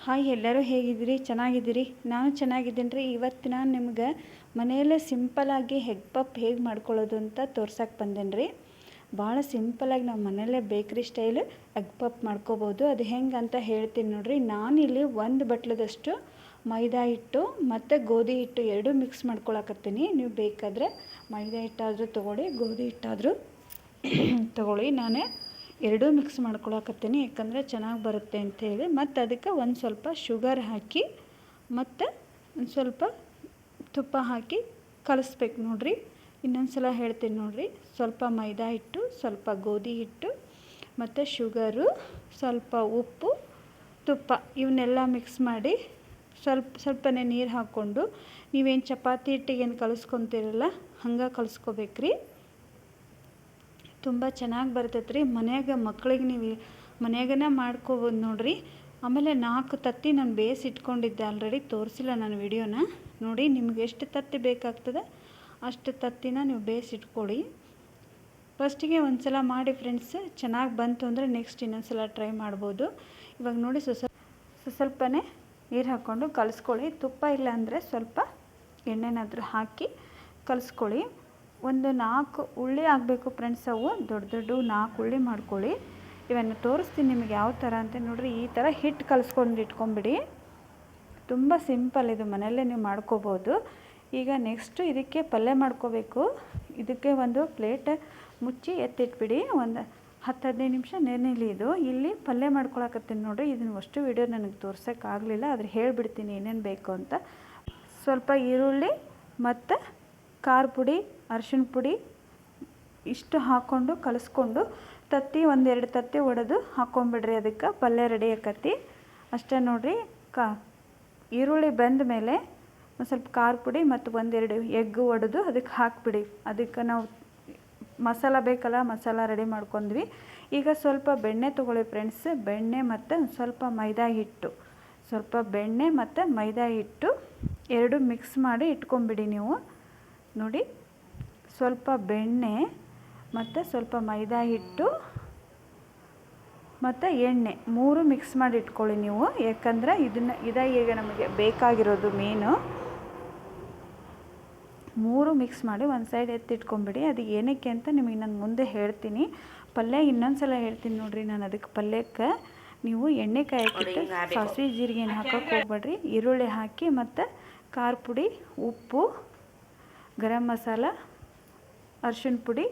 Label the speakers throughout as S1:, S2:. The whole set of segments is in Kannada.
S1: ಹಾಯ್, ಎಲ್ಲರೂ ಹೇಗಿದ್ದೀರಿ? ಚೆನ್ನಾಗಿದ್ದೀರಿ? ನಾನು ಚೆನ್ನಾಗಿದ್ದೀನಿ ರೀ. ಇವತ್ತು ನಾನು ನಿಮ್ಗೆ ಮನೆಯಲ್ಲೇ ಸಿಂಪಲ್ಲಾಗಿ ಎಗ್ ಪಫ್ ಹೇಗೆ ಮಾಡ್ಕೊಳ್ಳೋದು ಅಂತ ತೋರ್ಸಕ್ಕೆ ಬಂದೇನಿ ರೀ. ಭಾಳ ಸಿಂಪಲ್ಲಾಗಿ ನಾವು ಮನೆಯಲ್ಲೇ ಬೇಕ್ರಿ ಸ್ಟೈಲ್ ಎಗ್ ಪಫ್ ಮಾಡ್ಕೋಬೋದು. ಅದು ಹೆಂಗೆ ಅಂತ ಹೇಳ್ತೀನಿ ನೋಡಿರಿ. ನಾನಿಲ್ಲಿ ಒಂದು ಬಟ್ಲದಷ್ಟು ಮೈದಾ ಹಿಟ್ಟು ಮತ್ತು ಗೋಧಿ ಹಿಟ್ಟು ಎರಡೂ ಮಿಕ್ಸ್ ಮಾಡ್ಕೊಳಕತ್ತೀನಿ. ನೀವು ಬೇಕಾದರೆ ಮೈದಾ ಹಿಟ್ಟಾದರೂ ತೊಗೊಳ್ಳಿ, ಗೋಧಿ ಹಿಟ್ಟಾದರೂ ತೊಗೊಳ್ಳಿ. ನಾನೇ ಎರಡೂ ಮಿಕ್ಸ್ ಮಾಡ್ಕೊಳಕತ್ತೀನಿ, ಯಾಕಂದರೆ ಚೆನ್ನಾಗಿ ಬರುತ್ತೆ ಅಂಥೇಳಿ. ಮತ್ತು ಅದಕ್ಕೆ ಒಂದು ಸ್ವಲ್ಪ ಶುಗರ್ ಹಾಕಿ ಮತ್ತು ಒಂದು ಸ್ವಲ್ಪ ತುಪ್ಪ ಹಾಕಿ ಕಲಿಸ್ಬೇಕು ನೋಡಿರಿ. ಇನ್ನೊಂದು ಸಲ ಹೇಳ್ತೀನಿ ನೋಡಿರಿ. ಸ್ವಲ್ಪ ಮೈದಾ ಹಿಟ್ಟು, ಸ್ವಲ್ಪ ಗೋಧಿ ಹಿಟ್ಟು ಮತ್ತು ಶುಗರು, ಸ್ವಲ್ಪ ಉಪ್ಪು, ತುಪ್ಪ ಇವನ್ನೆಲ್ಲ ಮಿಕ್ಸ್ ಮಾಡಿ ಸ್ವಲ್ಪನೇ ನೀರು ಹಾಕ್ಕೊಂಡು ನೀವೇನು ಚಪಾತಿ ಹಿಟ್ಟಿಗೇನು ಕಲಿಸ್ಕೊತೀರಲ್ಲ ಹಂಗೆ ಕಲಿಸ್ಕೋಬೇಕ್ರಿ. ತುಂಬ ಚೆನ್ನಾಗಿ ಬರ್ತೈತೆ ರೀ. ಮನ್ಯಾಗ ಮಕ್ಳಿಗೆ ನೀವು ಮನ್ಯಾಗನೇ ಮಾಡ್ಕೋಬೋದು ನೋಡಿರಿ. ಆಮೇಲೆ 4 ತತ್ತಿ ನಾನು ಬೇಯಿಸಿ ಇಟ್ಕೊಂಡಿದ್ದೆ ಆಲ್ರೆಡಿ, ತೋರಿಸಿಲ್ಲ ನಾನು ವಿಡಿಯೋನ. ನೋಡಿ, ನಿಮ್ಗೆ ಎಷ್ಟು ತತ್ತಿ ಬೇಕಾಗ್ತದೆ ಅಷ್ಟು ತತ್ತಿನ ನೀವು ಬೇಯಿಸಿ ಇಟ್ಕೊಳ್ಳಿ. ಫಸ್ಟಿಗೆ ಒಂದು ಸಲ ಮಾಡಿ ಫ್ರೆಂಡ್ಸ್, ಚೆನ್ನಾಗಿ ಬಂತು ಅಂದರೆ ನೆಕ್ಸ್ಟ್ ಇನ್ನೊಂದು ಸಲ ಟ್ರೈ ಮಾಡ್ಬೋದು. ಇವಾಗ ನೋಡಿ, ಸ್ವಲ್ಪನೇ ನೀರು ಹಾಕ್ಕೊಂಡು ಕಲಿಸ್ಕೊಳ್ಳಿ. ತುಪ್ಪ ಇಲ್ಲ ಅಂದರೆ ಸ್ವಲ್ಪ ಎಣ್ಣೆನಾದರೂ ಹಾಕಿ ಕಲಿಸ್ಕೊಳ್ಳಿ. ಒಂದು 4 ಉಳ್ಳಿ ಆಗಬೇಕು ಫ್ರೆಂಡ್ಸ್. ಅವು ದೊಡ್ಡ 4 ಉಳ್ಳಿ ಮಾಡ್ಕೊಳ್ಳಿ. ಇವನ್ನು ತೋರಿಸ್ತೀನಿ ನಿಮಗೆ ಯಾವ ಥರ ಅಂತ. ನೋಡಿರಿ, ಈ ಥರ ಹಿಟ್ಟು ಕಲಿಸ್ಕೊಂಡು ಇಟ್ಕೊಂಬಿಡಿ. ತುಂಬ ಸಿಂಪಲ್ ಇದು, ಮನೆಯಲ್ಲೇ ನೀವು ಮಾಡ್ಕೋಬೋದು. ಈಗ ನೆಕ್ಸ್ಟು ಇದಕ್ಕೆ ಪಲ್ಯ ಮಾಡ್ಕೋಬೇಕು. ಇದಕ್ಕೆ ಒಂದು ಪ್ಲೇಟ್ ಮುಚ್ಚಿ ಎತ್ತಿಟ್ಬಿಡಿ. ಒಂದು 10-15 ನಿಮಿಷ ನೆನೆಲಿ. ಇದು ಇಲ್ಲಿ ಪಲ್ಯ ಮಾಡ್ಕೊಳಕತ್ತೀನಿ ನೋಡಿರಿ. ಇದನ್ನು ಅಷ್ಟು ವಿಡಿಯೋ ನನಗೆ ತೋರ್ಸೋಕ್ಕಾಗಲಿಲ್ಲ, ಆದರೆ ಹೇಳಿಬಿಡ್ತೀನಿ ಏನೇನು ಬೇಕು ಅಂತ. ಸ್ವಲ್ಪ ಈರುಳ್ಳಿ ಮತ್ತು ಖಾರ ಪುಡಿ, ಅರಿಶಿಣ ಪುಡಿ ಇಷ್ಟು ಹಾಕ್ಕೊಂಡು ಕಲಿಸ್ಕೊಂಡು ತತ್ತಿ 1-2 ತತ್ತಿ ಒಡೆದು ಹಾಕ್ಕೊಂಬಿಡ್ರಿ. ಅದಕ್ಕೆ ಪಲ್ಯ ರೆಡಿ ಆಕತಿ ಅಷ್ಟೇ ನೋಡಿರಿ. ಈರುಳ್ಳಿ ಬೆಂದ ಮೇಲೆ ಒಂದು ಸ್ವಲ್ಪ ಖಾರ ಪುಡಿ ಮತ್ತು 1-2 ಎಗ್ ಒಡೆದು ಅದಕ್ಕೆ ಹಾಕಿಬಿಡಿ. ಅದಕ್ಕೆ ನಾವು ಮಸಾಲ ಬೇಕಲ್ಲ, ಮಸಾಲ ರೆಡಿ ಮಾಡ್ಕೊಂಡ್ವಿ. ಈಗ ಸ್ವಲ್ಪ ಬೆಣ್ಣೆ ತೊಗೊಳ್ಳಿ ಫ್ರೆಂಡ್ಸ್. ಬೆಣ್ಣೆ ಮತ್ತು ಸ್ವಲ್ಪ ಮೈದಾ ಹಿಟ್ಟು, ಸ್ವಲ್ಪ ಬೆಣ್ಣೆ ಮತ್ತು ಮೈದಾ ಹಿಟ್ಟು ಎರಡು ಮಿಕ್ಸ್ ಮಾಡಿ ಇಟ್ಕೊಂಬಿಡಿ ನೀವು. ನೋಡಿ, ಸ್ವಲ್ಪ ಬೆಣ್ಣೆ ಮತ್ತು ಸ್ವಲ್ಪ ಮೈದಾ ಹಿಟ್ಟು ಮತ್ತು ಎಣ್ಣೆ 3 ಮಿಕ್ಸ್ ಮಾಡಿ ಇಟ್ಕೊಳ್ಳಿ ನೀವು. ಯಾಕಂದರೆ ಇದೇ ಈಗ ನಮಗೆ ಬೇಕಾಗಿರೋದು ಮೇನು. 3 ಮಿಕ್ಸ್ ಮಾಡಿ ಒಂದು ಸೈಡ್ ಎತ್ತಿಟ್ಕೊಂಬಿಡಿ. ಅದು ಏನಕ್ಕೆ ಅಂತ ನಿಮಗೆ ನಾನು ಮುಂದೆ ಹೇಳ್ತೀನಿ. ಪಲ್ಯ ಇನ್ನೊಂದು ಸಲ ಹೇಳ್ತೀನಿ ನೋಡಿರಿ. ನಾನು ಅದಕ್ಕೆ ಪಲ್ಯಕ್ಕೆ ನೀವು ಎಣ್ಣೆ ಕಾಯಕ್ಕಿಟ್ಟು ಸಾಸಿವೆ ಜೀರಿಗೆ ಏನು ಹಾಕೋಕ್ಕೆ ಹೋಗ್ಬೇಡ್ರಿ. ಈರುಳ್ಳಿ ಹಾಕಿ ಮತ್ತು ಖಾರ ಪುಡಿ, ಉಪ್ಪು, ಗರಂ ಮಸಾಲ, ಅರಿಶಿಣ ಪುಡಿ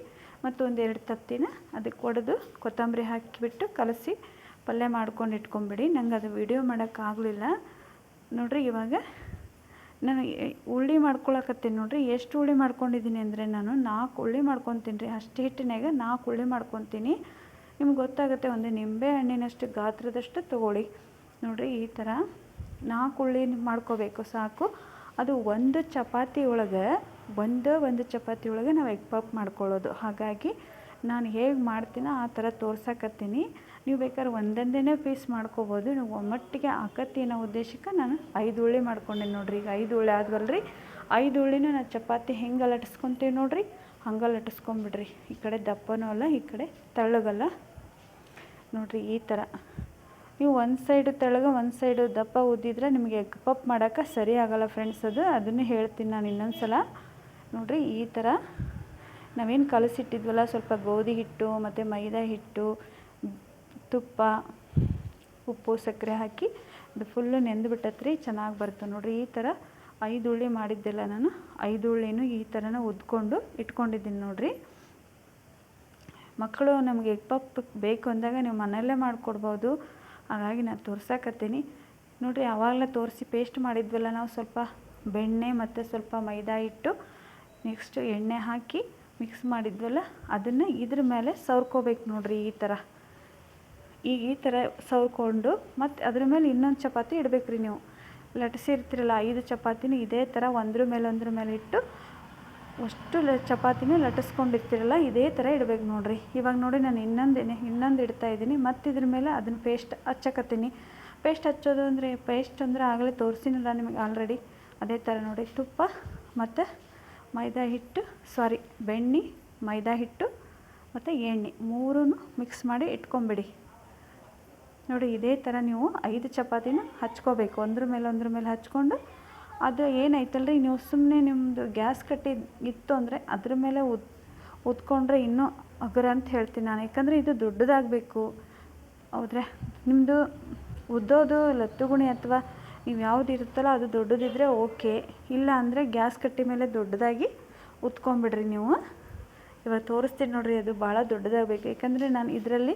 S1: ಮತ್ತು 1-2 ತತ್ತಿನ ಅದಕ್ಕೆ ಒಡೆದು ಕೊತ್ತಂಬರಿ ಹಾಕಿಬಿಟ್ಟು ಕಲಸಿ ಪಲ್ಯ ಮಾಡ್ಕೊಂಡು ಇಟ್ಕೊಂಬಿಡಿ. ನಂಗೆ ಅದು ವಿಡಿಯೋ ಮಾಡೋಕ್ಕಾಗಲಿಲ್ಲ ನೋಡಿರಿ. ಇವಾಗ ನಾನು ಉಳ್ಳಿ ಮಾಡ್ಕೊಳಕತ್ತೀನಿ ನೋಡಿರಿ. ಎಷ್ಟು ಉಳ್ಳಿ ಮಾಡ್ಕೊಂಡಿದ್ದೀನಿ ಅಂದರೆ ನಾನು 4 ಉಳ್ಳಿ ಮಾಡ್ಕೊತೀನಿ ರೀ. ಅಷ್ಟು ಹಿಟ್ಟಿನಾಗ 4 ಉಳ್ಳಿ ಮಾಡ್ಕೊತೀನಿ. ನಿಮ್ಗೆ ಗೊತ್ತಾಗುತ್ತೆ. ಒಂದು ನಿಂಬೆ ಹಣ್ಣಿನಷ್ಟು ಗಾತ್ರದಷ್ಟು ತೊಗೊಳ್ಳಿ. ನೋಡಿರಿ, ಈ ಥರ 4 ಉಳ್ಳಿ ಮಾಡ್ಕೋಬೇಕು ಸಾಕು. ಅದು ಒಂದು ಚಪಾತಿ ಒಳಗೆ ನಾವು ಎಗ್ ಪಫ್ ಮಾಡ್ಕೊಳ್ಳೋದು. ಹಾಗಾಗಿ ನಾನು ಹೇಗೆ ಮಾಡ್ತೀನೋ ಆ ಥರ ತೋರ್ಸಕತ್ತೀನಿ. ನೀವು ಬೇಕಾದ್ರೆ ಒಂದೊಂದೇ ಪೀಸ್ ಮಾಡ್ಕೋಬೋದು. ನೀವು ಒಮ್ಮಟ್ಟಿಗೆ ಆಕತ್ತಿ ಅನ್ನೋ ಉದ್ದೇಶಕ್ಕೆ ನಾನು 5 ಉಳ್ಳಿ ಮಾಡ್ಕೊಂಡೆ ನೋಡಿರಿ. ಈಗ 5 ಉಳ್ಳಿ ಆದ್ವಲ್ರಿ. 5 ಉಳ್ಳಿನೂ ನಾನು ಚಪಾತಿ ಹೆಂಗೆ ಲಟ್ಟಿಸ್ಕೊತೀವಿ ನೋಡಿರಿ, ಹಂಗೆ ಲಟ್ಟಿಸ್ಕೊಂಬಿಡ್ರಿ. ಈ ಕಡೆ ದಪ್ಪನೂ ಅಲ್ಲ, ಈ ಕಡೆ ತೆಳ್ಳಗಲ್ಲ. ನೋಡಿರಿ, ಈ ಥರ ನೀವು ಒಂದು ಸೈಡು ತೆಳ್ಳಗೆ ಒಂದು ಸೈಡು ದಪ್ಪ ಉದ್ದಿದ್ರೆ ನಿಮಗೆ ಎಗ್ ಪಫ್ ಮಾಡೋಕ್ಕೆ ಸರಿ ಆಗೋಲ್ಲ ಫ್ರೆಂಡ್ಸ್. ಅದನ್ನೇ ಹೇಳ್ತೀನಿ ನಾನು ಇನ್ನೊಂದು ಸಲ. ನೋಡಿರಿ, ಈ ಥರ ನಾವೇನು ಕಲಸಿಟ್ಟಿದ್ವಲ್ಲ, ಸ್ವಲ್ಪ ಗೋಧಿ ಹಿಟ್ಟು ಮತ್ತು ಮೈದಾ ಹಿಟ್ಟು, ತುಪ್ಪ, ಉಪ್ಪು, ಸಕ್ಕರೆ ಹಾಕಿ ಅದು ಫುಲ್ಲು ನೆಂದುಬಿಟ್ಟತ್ರಿ. ಚೆನ್ನಾಗಿ ಬರುತ್ತೆ ನೋಡಿರಿ. ಈ ಥರ 5 ಉಳ್ಳಿ ಮಾಡಿದ್ದೆಲ್ಲ ನಾನು 5 ಉಳ್ಳಿನೂ ಈ ಥರನ ಉದ್ಕೊಂಡು ಇಟ್ಕೊಂಡಿದ್ದೀನಿ ನೋಡಿರಿ. ಮಕ್ಕಳು ನಮಗೆ ಎಗ್ ಪಫ್ ಬೇಕು ಅಂದಾಗ ನೀವು ಮನೆಯಲ್ಲೇ ಮಾಡಿಕೊಡ್ಬೋದು. ಹಾಗಾಗಿ ನಾನು ತೋರ್ಸಕತ್ತೀನಿ ನೋಡಿರಿ. ಆವಾಗಲೇ ತೋರಿಸಿ ಪೇಸ್ಟ್ ಮಾಡಿದ್ವಲ್ಲ ನಾವು, ಸ್ವಲ್ಪ ಬೆಣ್ಣೆ ಮತ್ತು ಸ್ವಲ್ಪ ಮೈದಾ ಹಿಟ್ಟು, ನೆಕ್ಸ್ಟು ಎಣ್ಣೆ ಹಾಕಿ ಮಿಕ್ಸ್ ಮಾಡಿದ್ವಲ್ಲ, ಅದನ್ನು ಇದ್ರ ಮೇಲೆ ಸವ್ರ್ಕೋಬೇಕು ನೋಡಿರಿ. ಈ ಥರ ಸವ್ರ್ಕೊಂಡು ಮತ್ತು ಅದ್ರ ಮೇಲೆ ಇನ್ನೊಂದು ಚಪಾತಿ ಇಡಬೇಕು ರೀ. ನೀವು ಲಟ್ಟಿಸಿರ್ತೀರಲ್ಲ 5 ಚಪಾತಿನೂ ಇದೇ ಥರ ಒಂದ್ರ ಮೇಲೆ ಇಟ್ಟು ಅಷ್ಟು ಚಪಾತಿನೂ ಲಟ್ಟಿಸ್ಕೊಂಡಿರ್ತೀರಲ್ಲ ಇದೇ ಥರ ಇಡಬೇಕು ನೋಡಿರಿ. ಇವಾಗ ನೋಡಿ, ನಾನು ಇನ್ನೊಂದು ಇಡ್ತಾಯಿದ್ದೀನಿ. ಮತ್ತು ಇದ್ರ ಮೇಲೆ ಅದನ್ನು ಪೇಸ್ಟ್ ಹಚ್ಚಕತ್ತೀನಿ. ಪೇಸ್ಟ್ ಹಚ್ಚೋದು ಅಂದರೆ ಆಗಲೇ ತೋರಿಸಿನಲ್ಲ ನಿಮಗೆ ಆಲ್ರೆಡಿ. ಅದೇ ಥರ ನೋಡಿ, ತುಪ್ಪ ಮತ್ತು ಮೈದಾ ಹಿಟ್ಟು, ಬೆಣ್ಣೆ, ಮೈದಾ ಹಿಟ್ಟು ಮತ್ತು ಎಣ್ಣೆ 3 ಮಿಕ್ಸ್ ಮಾಡಿ ಇಟ್ಕೊಂಬಿಡಿ. ನೋಡಿ ಇದೇ ಥರ ನೀವು 5 ಚಪಾತಿನ ಹಚ್ಕೋಬೇಕು. ಒಂದ್ರ ಮೇಲೆ ಹಚ್ಕೊಂಡು ಅದು ಏನೈತಲ್ರಿ, ನೀವು ಸುಮ್ಮನೆ ನಿಮ್ಮದು ಗ್ಯಾಸ್ ಕಟ್ಟಿ ಇತ್ತು ಅಂದರೆ ಅದ್ರ ಮೇಲೆ ಉದ್ಕೊಂಡ್ರೆ ಇನ್ನೂ ಅಗರ ಅಂತ ಹೇಳ್ತೀನಿ ನಾನು. ಯಾಕಂದರೆ ಇದು ದೊಡ್ಡದಾಗಬೇಕು. ಹೌದ್ರೆ ನಿಮ್ಮದು ಉದ್ದೋದು ಲತ್ತುಗುಣಿ ಅಥವಾ ನೀವು ಯಾವ್ದು ಇರುತ್ತಲ್ಲ ಅದು ದೊಡ್ಡದಿದ್ದರೆ ಓಕೆ. ಇಲ್ಲ ಅಂದರೆ ಗ್ಯಾಸ್ ಕಟ್ಟಿ ಮೇಲೆ ದೊಡ್ಡದಾಗಿ ಉತ್ಕೊಂಡ್ಬಿಡ್ರಿ ನೀವು. ಇವಾಗ ತೋರಿಸ್ತೀನಿ ನೋಡಿರಿ, ಅದು ಭಾಳ ದೊಡ್ಡದಾಗಬೇಕು. ಯಾಕಂದರೆ ನಾನು ಇದರಲ್ಲಿ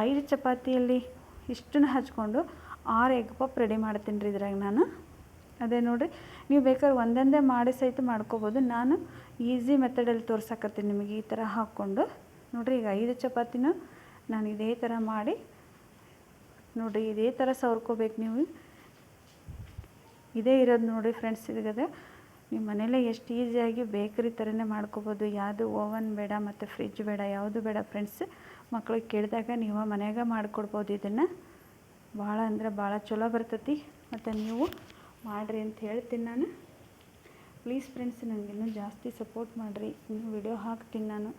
S1: 5 ಚಪಾತಿಯಲ್ಲಿ ಇಷ್ಟನ್ನು ಹಚ್ಕೊಂಡು 6 ಎಗ್ ಪಪ್ ರೆಡಿ ಮಾಡ್ತೀನಿ ರೀ ಇದ್ರಾಗ ನಾನು. ಅದೇ ನೋಡಿರಿ, ನೀವು ಬೇಕಾದ್ರೆ ಒಂದೊಂದೇ ಮಾಡಿ ಸಹಿತ ಮಾಡ್ಕೋಬೋದು. ನಾನು ಈಸಿ ಮೆಥಡಲ್ಲಿ ತೋರ್ಸಕತ್ತೀನಿ ನಿಮಗೆ ಈ ಥರ ಹಾಕ್ಕೊಂಡು. ನೋಡಿರಿ ಈಗ 5 ಚಪಾತಿನೂ ನಾನು ಇದೇ ಥರ ಮಾಡಿ ನೋಡಿರಿ ಇದೇ ಥರ ಸವರ್ಕೋಬೇಕು ನೀವು. ಇದೇ ಇರೋದು ನೋಡಿರಿ ಫ್ರೆಂಡ್ಸ್. ಇದಾಗದೆ ನೀವು ಮನೇಲೇ ಎಷ್ಟು ಈಸಿಯಾಗಿ ಬೇಕರಿ ಥರನೇ ಮಾಡ್ಕೋಬೋದು. ಯಾವುದು ಓವನ್ ಬೇಡ ಮತ್ತು ಫ್ರಿಜ್ ಬೇಡ, ಯಾವುದು ಬೇಡ ಫ್ರೆಂಡ್ಸ್. ಮಕ್ಳಿಗೆ ಕೇಳಿದಾಗ ನೀವು ಮನೆಯಾಗ ಮಾಡಿಕೊಡ್ಬೋದು. ಇದನ್ನು ಭಾಳ ಅಂದರೆ ಭಾಳ ಚಲೋ ಬರ್ತೈತಿ. ಮತ್ತು ನೀವು ಮಾಡಿರಿ ಅಂತ ಹೇಳ್ತೀನಿ ನಾನು. ಪ್ಲೀಸ್ ಫ್ರೆಂಡ್ಸ್, ನನಗೆ ಇನ್ನೂ ಜಾಸ್ತಿ ಸಪೋರ್ಟ್ ಮಾಡಿರಿ. ಇನ್ನೂ ವಿಡಿಯೋ ಹಾಕ್ತೀನಿ ನಾನು.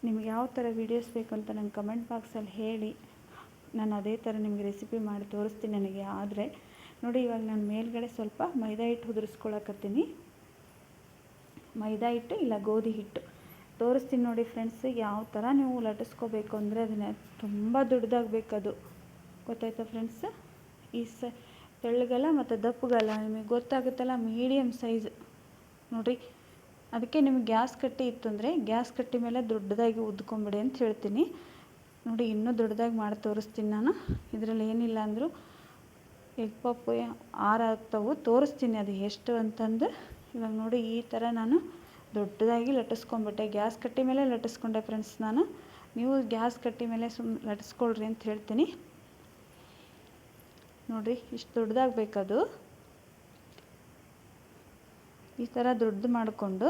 S1: ನಿಮ್ಗೆ ಯಾವ ಥರ ವೀಡಿಯೋಸ್ ಬೇಕು ಅಂತ ನಂಗೆ ಕಮೆಂಟ್ ಬಾಕ್ಸಲ್ಲಿ ಹೇಳಿ. ನಾನು ಅದೇ ಥರ ನಿಮಗೆ ರೆಸಿಪಿ ಮಾಡಿ ತೋರಿಸ್ತೀನಿ ನನಗೆ ಆದರೆ. ನೋಡಿ ಇವಾಗ ನಾನು ಮೇಲ್ಗಡೆ ಸ್ವಲ್ಪ ಮೈದಾ ಹಿಟ್ಟು ಉದುರಿಸ್ಕೊಳಕತ್ತೀನಿ. ಮೈದಾ ಹಿಟ್ಟು ಇಲ್ಲ ಗೋಧಿ ಹಿಟ್ಟು ತೋರಿಸ್ತೀನಿ ನೋಡಿ ಫ್ರೆಂಡ್ಸ್. ಯಾವ ಥರ ನೀವು ಲಟ್ಟಿಸ್ಕೋಬೇಕು ಅಂದರೆ ಅದನ್ನು ತುಂಬ ದೊಡ್ಡದಾಗಬೇಕು. ಅದು ಗೊತ್ತಾಯ್ತಾ ಫ್ರೆಂಡ್ಸ್? ಈ ತೆಳ್ಳಗಲ್ಲ ಮತ್ತು ದಪ್ಪಗಲ್ಲ, ನಿಮಗೆ ಗೊತ್ತಾಗುತ್ತಲ್ಲ, ಮೀಡಿಯಮ್ ಸೈಜ್ ನೋಡಿರಿ. ಅದಕ್ಕೆ ನಿಮಗೆ ಗ್ಯಾಸ್ ಕಟ್ಟಿ ಇತ್ತು ಅಂದರೆ ಗ್ಯಾಸ್ ಕಟ್ಟಿ ಮೇಲೆ ದೊಡ್ಡದಾಗಿ ಉದ್ಕೊಂಬಿಡಿ ಅಂತ ಹೇಳ್ತೀನಿ. ನೋಡಿ ಇನ್ನೂ ದೊಡ್ಡದಾಗಿ ಮಾಡಿ ತೋರಿಸ್ತೀನಿ ನಾನು. ಇದರಲ್ಲಿ ಏನಿಲ್ಲ ಅಂದರೂ ಎಗ್ ಪಪ್ಪು 6 ಆಗ್ತಾವೆ, ತೋರಿಸ್ತೀನಿ ಅದು ಎಷ್ಟು ಅಂತಂದು. ಇವಾಗ ನೋಡಿ ಈ ಥರ ನಾನು ದೊಡ್ಡದಾಗಿ ಲಟ್ಟಿಸ್ಕೊಂಬಿಟ್ಟೆ. ಗ್ಯಾಸ್ ಕಟ್ಟಿ ಮೇಲೆ ಲಟ್ಟಿಸ್ಕೊಂಡೆ ಫ್ರೆಂಡ್ಸ್ ನಾನು. ನೀವು ಗ್ಯಾಸ್ ಕಟ್ಟಿ ಮೇಲೆ ಲಟ್ಟಿಸ್ಕೊಳ್ರಿ ಅಂತ ಹೇಳ್ತೀನಿ. ನೋಡಿರಿ ಇಷ್ಟು ದೊಡ್ಡದಾಗಬೇಕದು. ಈ ಥರ ದೊಡ್ಡದು ಮಾಡಿಕೊಂಡು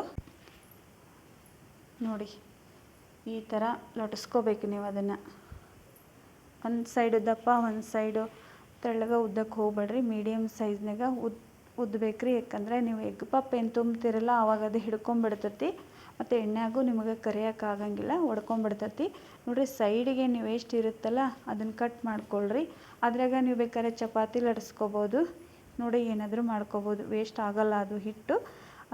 S1: ನೋಡಿ ಈ ಥರ ಲಟ್ಟಿಸ್ಕೋಬೇಕು ನೀವು ಅದನ್ನು. ಒಂದು ಸೈಡು ದಪ್ಪ ಒಂದು ಸೈಡು ತೆಳ್ಳಗೆ ಉದ್ದಕ್ಕೆ ಹೋಗ್ಬೇಡ್ರಿ. ಮೀಡಿಯಮ್ ಸೈಜ್ನಾಗ ಉದ್ದಬೇಕ್ರಿ. ಯಾಕಂದರೆ ನೀವು ಎಗ್ ಪಪ್ ಏನು ತುಂಬ್ತಿರಲ್ಲ ಆವಾಗ ಅದು ಹಿಡ್ಕೊಂಬಿಡ್ತೈತಿ. ಮತ್ತು ಎಣ್ಣೆಯಾಗೂ ನಿಮಗೆ ಕರಿಯೋಕ್ಕಾಗಂಗಿಲ್ಲ, ಒಡ್ಕೊಂಬಿಡ್ತೈತಿ. ನೋಡಿರಿ ಸೈಡಿಗೆ ನೀವು ಎಷ್ಟು ಇರುತ್ತಲ್ಲ ಅದನ್ನು ಕಟ್ ಮಾಡ್ಕೊಳ್ರಿ. ಅದ್ರಾಗ ನೀವು ಬೇಕಾದ್ರೆ ಚಪಾತಿ ಲಟ್ಟಿಸ್ಕೋಬೋದು. ನೋಡಿ ಏನಾದರೂ ಮಾಡ್ಕೋಬೋದು, ವೇಸ್ಟ್ ಆಗೋಲ್ಲ ಅದು ಹಿಟ್ಟು.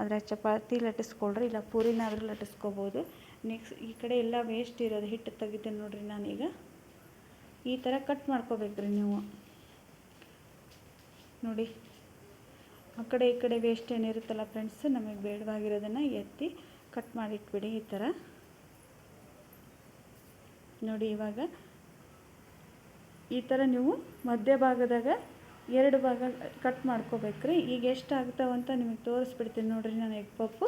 S1: ಅದ್ರಾಗ ಚಪಾತಿ ಲಟ್ಟಿಸ್ಕೊಳ್ರಿ, ಇಲ್ಲ ಪೂರಿನಾದರೂ ಲಟ್ಟಿಸ್ಕೋಬೋದು. ನೆಕ್ಸ್ಟ್ ಈ ಕಡೆ ಎಲ್ಲ ವೇಸ್ಟ್ ಇರೋದು ಹಿಟ್ಟು ತೆಗಿತೀನಿ ನೋಡಿರಿ ನಾನೀಗ. ಈ ಥರ ಕಟ್ ಮಾಡ್ಕೋಬೇಕ್ರಿ ನೀವು. ನೋಡಿ ಆ ಕಡೆ ಈ ಕಡೆ ವೇಸ್ಟ್ ಏನಿರುತ್ತಲ್ಲ ಫ್ರೆಂಡ್ಸ್, ನಮಗೆ ಬೇಡವಾಗಿರೋದನ್ನು ಎತ್ತಿ ಕಟ್ ಮಾಡಿಟ್ಬಿಡಿ ಈ ಥರ. ನೋಡಿ ಇವಾಗ ಈ ಥರ ನೀವು ಮಧ್ಯಭಾಗದಾಗ 2 ಭಾಗ ಕಟ್ ಮಾಡ್ಕೋಬೇಕ್ರಿ. ಈಗ ಎಷ್ಟು ಆಗ್ತಾವಂತ ನಿಮಗೆ ತೋರಿಸ್ಬಿಡ್ತೀನಿ ನೋಡಿರಿ. ನಾನು ಎಗ್ ಪಪ್ಪು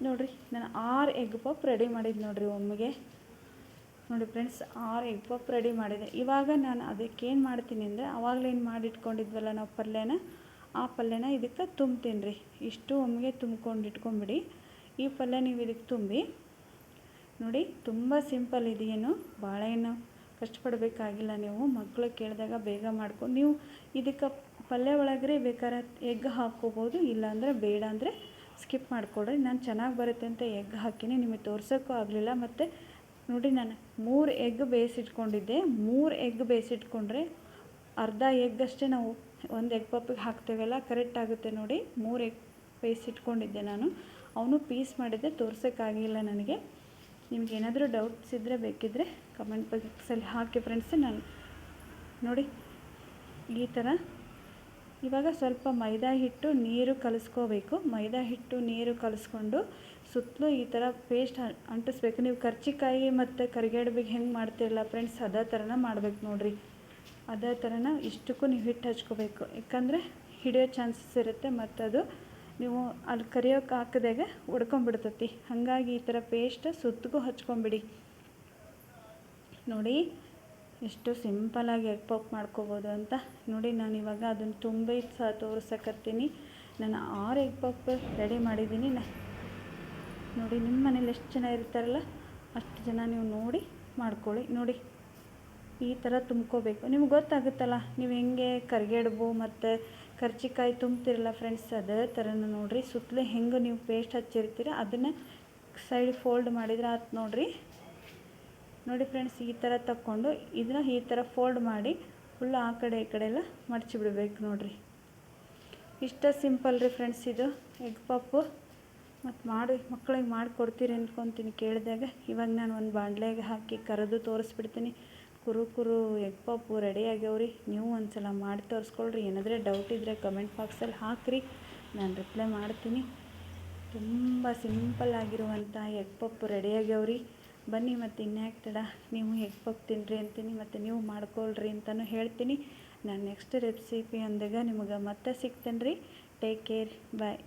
S1: ನೋಡಿರಿ ನಾನು 6 ಎಗ್ ಪಪ್ ರೆಡಿ ಮಾಡಿದ್ದು ನೋಡಿರಿ ಒಮ್ಮೆಗೆ. ನೋಡಿ ಫ್ರೆಂಡ್ಸ್ 6 ಎಗ್ ಪಪ್ ರೆಡಿ ಮಾಡಿದೆ. ಇವಾಗ ನಾನು ಅದಕ್ಕೇನು ಮಾಡ್ತೀನಿ ಅಂದರೆ ಆವಾಗಲೇನು ಮಾಡಿಟ್ಕೊಂಡಿದ್ವಲ್ಲ ನಾವು ಪಲ್ಯನ, ಆ ಪಲ್ಯನ ಇದಕ್ಕೆ ತುಂಬ್ತೀನಿ ರೀ. ಇಷ್ಟು ಒಮ್ಮೆಗೆ ತುಂಬ್ಕೊಂಡು ಇಟ್ಕೊಂಬಿಡಿ. ಈ ಪಲ್ಯ ನೀವು ಇದಕ್ಕೆ ತುಂಬಿ ನೋಡಿ. ತುಂಬ ಸಿಂಪಲ್ ಇದೆಯೇನು, ಭಾಳ ಏನು ಕಷ್ಟಪಡಬೇಕಾಗಿಲ್ಲ. ನೀವು ಮಕ್ಕಳು ಕೇಳಿದಾಗ ಬೇಗ ಮಾಡ್ಕೊಂಡು ನೀವು ಇದಕ್ಕೆ ಪಲ್ಯ ಒಳಗಡೆ ಬೇಕಾದ್ರೆ ಎಗ್ ಹಾಕ್ಕೋಬೋದು. ಇಲ್ಲಾಂದರೆ ಬೇಡ ಅಂದರೆ ಸ್ಕಿಪ್ ಮಾಡಿಕೊಡ್ರಿ. ನಾನು ಚೆನ್ನಾಗಿ ಬರುತ್ತೆ ಅಂತ ಎಗ್ ಹಾಕಿನಿ, ನಿಮಗೆ ತೋರ್ಸೋಕ್ಕೂ ಆಗಲಿಲ್ಲ. ಮತ್ತು ನೋಡಿ ನಾನು 3 ಎಗ್ ಬೇಯಿಸಿಟ್ಕೊಂಡಿದ್ದೆ. 3 ಎಗ್ ಬೇಯಿಸಿಟ್ಕೊಂಡ್ರೆ ಅರ್ಧ ಎಗ್ ಅಷ್ಟೇ ನಾವು ಒಂದು ಎಗ್ ಪಪ್ಪಿಗೆ ಹಾಕ್ತೇವಲ್ಲ, ಕರೆಕ್ಟ್ ಆಗುತ್ತೆ ನೋಡಿ. 3 ಎಗ್ ಬೇಯಿಸಿಟ್ಕೊಂಡಿದ್ದೆ ನಾನು. ಅವನು ಪೀಸ್ ಮಾಡಿದ್ದೆ, ತೋರ್ಸೋಕ್ಕಾಗಿಲ್ಲ ನನಗೆ. ನಿಮಗೇನಾದರೂ ಡೌಟ್ಸ್ ಇದ್ದರೆ ಬೇಕಿದ್ದರೆ ಕಮೆಂಟ್ ಬಾಕ್ಸಲ್ಲಿ ಹಾಕಿ ಫ್ರೆಂಡ್ಸ್. ನಾನು ನೋಡಿ ಈ ಥರ ಇವಾಗ ಸ್ವಲ್ಪ ಮೈದಾ ಹಿಟ್ಟು ನೀರು ಕಲಿಸ್ಕೋಬೇಕು. ಮೈದಾ ಹಿಟ್ಟು ನೀರು ಕಲಿಸ್ಕೊಂಡು ಸುತ್ತಲೂ ಈ ಥರ ಪೇಸ್ಟ್ ಅಂಟಿಸ್ಬೇಕು. ನೀವು ಕರ್ಚಿಕಾಯಿ ಮತ್ತು ಕರಿಗಡುಬಿಗೆ ಹೆಂಗೆ ಮಾಡ್ತಿರಲ್ಲ ಫ್ರೆಂಡ್ಸ್, ಅದೇ ಥರನ ಮಾಡ್ಬೇಕು ನೋಡಿರಿ. ಅದೇ ಥರನ ಇಷ್ಟಕ್ಕೂ ನೀವು ಹಿಟ್ಟು ಹಚ್ಕೋಬೇಕು. ಯಾಕಂದರೆ ಹಿಡಿಯೋ ಚಾನ್ಸಸ್ ಇರುತ್ತೆ ಮತ್ತು ಅದು ನೀವು ಅಲ್ಲಿ ಕರಿಯೋಕೆ ಹಾಕಿದಾಗ ಒಡ್ಕೊಂಬಿಡ್ತೈತಿ. ಹಾಗಾಗಿ ಈ ಥರ ಪೇಸ್ಟ್ ಸುತ್ತಿಗೂ ಹಚ್ಕೊಂಬಿಡಿ. ನೋಡಿ ಎಷ್ಟು ಸಿಂಪಲಾಗಿ ಎಗ್ ಪಪ್ ಮಾಡ್ಕೋಬೋದು ಅಂತ. ನೋಡಿ ನಾನು ಇವಾಗ ಅದನ್ನು ತುಂಬಿ ಸಹ ತೋರ್ಸಕತ್ತೀನಿ. ನಾನು 6 ಎಗ್ ಪಪ್ ರೆಡಿ ಮಾಡಿದ್ದೀನಿ. ನೋಡಿ ನಿಮ್ಮ ಮನೇಲಿ ಎಷ್ಟು ಜನ ಇರ್ತಾರಲ್ಲ ಅಷ್ಟು ಜನ ನೀವು ನೋಡಿ ಮಾಡ್ಕೊಳ್ಳಿ. ನೋಡಿ ಈ ಥರ ತುಂಬ್ಕೋಬೇಕು. ನಿಮ್ಗೆ ಗೊತ್ತಾಗುತ್ತಲ್ಲ ನೀವು ಹೆಂಗೆ ಕರಿಗಡುಬು ಮತ್ತು ಕರ್ಚಿಕಾಯಿ ತುಂಬ್ತಿರಲ್ಲ ಫ್ರೆಂಡ್ಸ್, ಅದೇ ಥರನ ನೋಡಿರಿ. ಸುತ್ತಲೂ ಹೆಂಗೆ ನೀವು ಪೇಸ್ಟ್ ಹಚ್ಚಿರ್ತೀರ ಅದನ್ನು ಸೈಡ್ ಫೋಲ್ಡ್ ಮಾಡಿದ್ರೆ ಆಯ್ತು ನೋಡಿರಿ. ನೋಡಿ ಫ್ರೆಂಡ್ಸ್, ಈ ಥರ ತಕ್ಕೊಂಡು ಇದನ್ನ ಈ ಥರ ಫೋಲ್ಡ್ ಮಾಡಿ ಫುಲ್ ಆ ಕಡೆ ಈ ಕಡೆ ಎಲ್ಲ ಮಡಚಿ ಬಿಡಬೇಕು ನೋಡಿರಿ. ಇಷ್ಟ ಸಿಂಪಲ್ ರೀ ಫ್ರೆಂಡ್ಸ್ ಇದು ಎಗ್ ಪಪ್ಪು. ಮತ್ತು ಮಕ್ಕಳಿಗೆ ಮಾಡಿಕೊಡ್ತೀರಿ ಅಂದ್ಕೊತೀನಿ ಕೇಳಿದಾಗ. ಇವಾಗ ನಾನು ಒಂದು ಬಾಣಲೆಗೆ ಹಾಕಿ ಕರೆದು ತೋರಿಸ್ಬಿಡ್ತೀನಿ. ಕುರು ಎಗ್ ಪಪ್ಪು ರೆಡಿ ಆಗ್ಯಾವ್ರಿ. ನೀವು ಒಂದು ಸಲ ಮಾಡಿ ತೋರಿಸ್ಕೊಳ್ರಿ. ಏನಾದರೆ ಡೌಟ್ ಇದ್ದರೆ ಕಮೆಂಟ್ ಬಾಕ್ಸಲ್ಲಿ ಹಾಕಿರಿ, ನಾನು ರಿಪ್ಲೈ ಮಾಡ್ತೀನಿ. ತುಂಬ ಸಿಂಪಲ್ ಆಗಿರುವಂಥ ಎಗ್ ಪಪ್ಪು ರೆಡಿ ಆಗ್ಯಾವ್ರಿ. ಬನ್ನಿ ಮತ್ತು ಇನ್ಯಾಕೆ ತಡ, ನೀವು ಎಗ್ ಪಪ್ ತಿನ್ನಿರಿ ಅಂತೀನಿ, ಮತ್ತು ನೀವು ಮಾಡ್ಕೊಳ್ರಿ ಅಂತಲೂ ಹೇಳ್ತೀನಿ. ನಾನು ನೆಕ್ಸ್ಟ್ ರೆಸಿಪಿಯೊಂದಿಗೆ ನಿಮಗೆ ಮತ್ತೆ ಸಿಗ್ತೇನೆ ರೀ. ಟೇಕ್ ಕೇರ್, ಬಾಯ್.